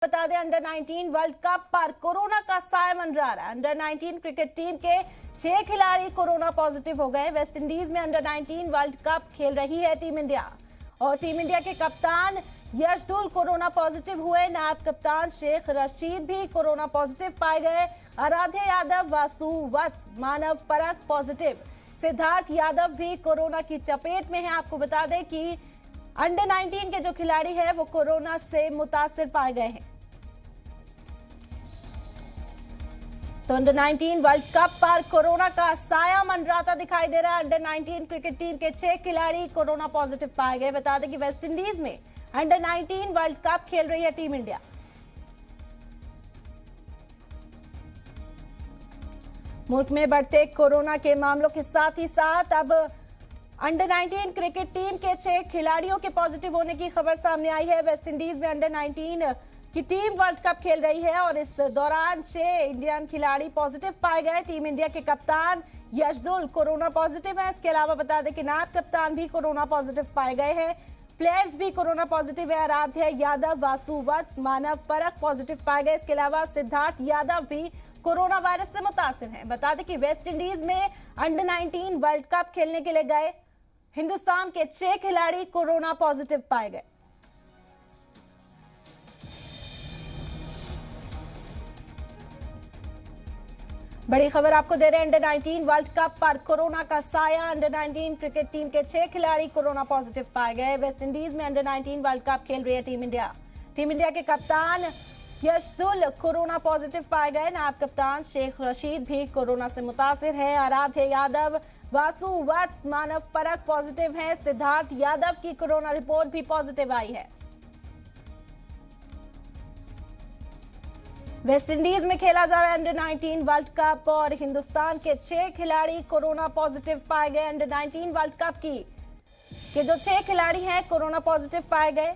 बता दें under 19 world cup पर कोरोना का साया मंडरा रहा है। अंडर 19 क्रिकेट टीम के 6 खिलाड़ी कोरोना पॉजिटिव हो गए। वेस्ट इंडीज में अंडर 19 वर्ल्ड कप खेल रही है टीम इंडिया और टीम इंडिया के कप्तान यशदुल कोरोना पॉजिटिव हुए। नायब कप्तान शेख रशीद भी कोरोना पॉजिटिव पाए गए। आराध्य यादव, वासु वत्स, मानव परख पॉजिटिव। सिद्धार्थ यादव भी कोरोना की चपेट में है। आपको बता दें कि अंडर 19 के जो खिलाड़ी हैं वो कोरोना से मुतासिर पाए गए हैं। तो अंडर 19 वर्ल्ड कप पर कोरोना का साया मंडराता दिखाई दे रहा है। अंडर 19 क्रिकेट टीम के 6 खिलाड़ी कोरोना पॉजिटिव पाए गए। बता दें कि वेस्ट इंडीज में अंडर 19 वर्ल्ड कप खेल रही है टीम इंडिया। मुल्क में बढ़ते कोरोना के मामलों के साथ ही साथ अब अंडर 19 क्रिकेट टीम के 6 खिलाड़ियों के पॉजिटिव होने की खबर सामने आई है। वेस्ट इंडीज में अंडर 19 की टीम वर्ल्ड कप खेल रही है और इस दौरान 6 इंडियन खिलाड़ी पॉजिटिव पाए गए। टीम इंडिया के कप्तान यशदुल कोरोना पॉजिटिव है। इसके अलावा बता दें कि नायब कप्तान भी कोरोना पॉजिटिव पाए गए हैं। प्लेयर्स भी कोरोना पॉजिटिव है। आराध्य यादव, वासु वत्स, मानव परख पॉजिटिव पाए गए। इसके अलावा सिद्धार्थ यादव भी कोरोना वायरस से मुतासिर हैं। बता दें कि वेस्ट इंडीज में अंडर 19 वर्ल्ड कप खेलने के लिए गए हिंदुस्तान के 6 खिलाड़ी कोरोना पॉजिटिव पाए गए। बड़ी खबर आपको दे रहे हैं अंडर 19 वर्ल्ड कप पर कोरोना का साया। अंडर 19 क्रिकेट टीम के 6 खिलाड़ी कोरोना पॉजिटिव पाए गए। वेस्ट इंडीज में अंडर 19 वर्ल्ड कप खेल रही है टीम इंडिया। टीम इंडिया के कप्तान यशदुल कोरोना पॉजिटिव पाए गए। नायब कप्तान शेख रशीद भी कोरोना से मुतासिर है। आराध्य यादव, वासु वत्स, मानव परख पॉजिटिव हैं। सिद्धार्थ यादव की कोरोना रिपोर्ट भी पॉजिटिव आई है। वेस्ट इंडीज में खेला जा रहा है अंडर 19 वर्ल्ड कप और हिंदुस्तान के 6 खिलाड़ी कोरोना पॉजिटिव पाए गए। अंडर 19 वर्ल्ड कप के जो 6 खिलाड़ी हैं कोरोना पॉजिटिव पाए गए।